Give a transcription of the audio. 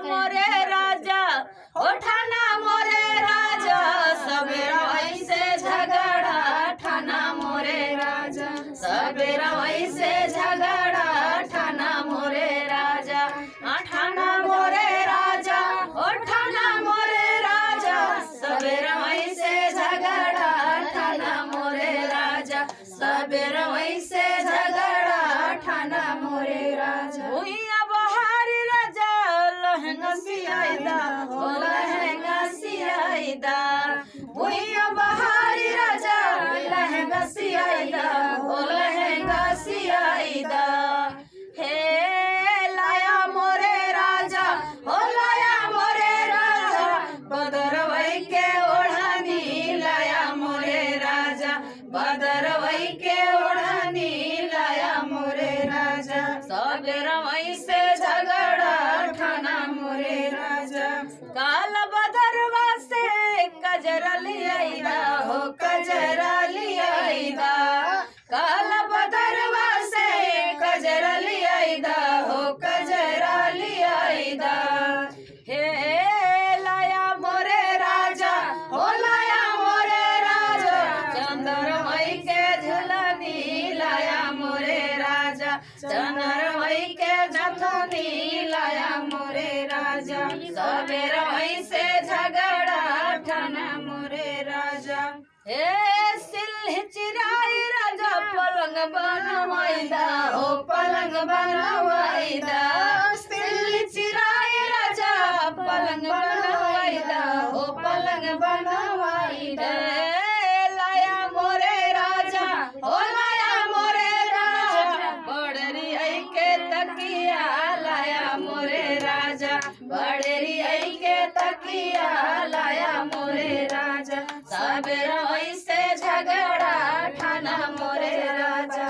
मोरे राजा ठाना मोरे राजा सबेरा वैसे झगड़ा ठाना मोरे राजा सबेरा वैसे झगड़ा ठाना मोरे राजा ठाना मोरे राजा ठाना मोरे राजा सबेरा वैसे झगड़ा ठाना मोरे राजा सबेरा वैसे झगड़ा ठाना मोरे राजा भुइया बहारी राजा लहंगा सियाइदा हो लहंगा सियाइदा भुइया बहारी राजा लहंगा सियाइदा हो लहंगा सियाइदा हे लाया मोरे राजा हो लाया मोरे राजा बदरवई के ओढ़नी लाया मोरे राजा बदरवई के ओढ़नी लाया मोरे राजा सबेरा वहीं से झगड़ा ठाना मोरे राजा काल बदरवा से कजरा लियाइदा हो कजरा लियाइदा काल बदरवा से कजरा लियाइदा हो कजरा लियाइदा हे लाया मोरे राजा हो लाया मोरे राजा चंद्रमई के झुलनी लाया मोरे राजा चंद्रमई के झुलनी लाया मोरे राजा सबेरा वहीं से झगड़ा ठाना मोरे राजा हे सिल्ह चिराई राजा पलंग बनवाइदा हो पलंग बनवाइदा सिल्ह चिराई राजा पलंग बनवाइदा हो पलंग बनवाइदा लाया मोरे राजा हो लाया मोरे राजा बड़री आई के तकिया लाया मोरे राजा बड़री आई के तकिया लाया मोरे राजा सबेरा वहीं से झगड़ा ठाना मोरे राजा।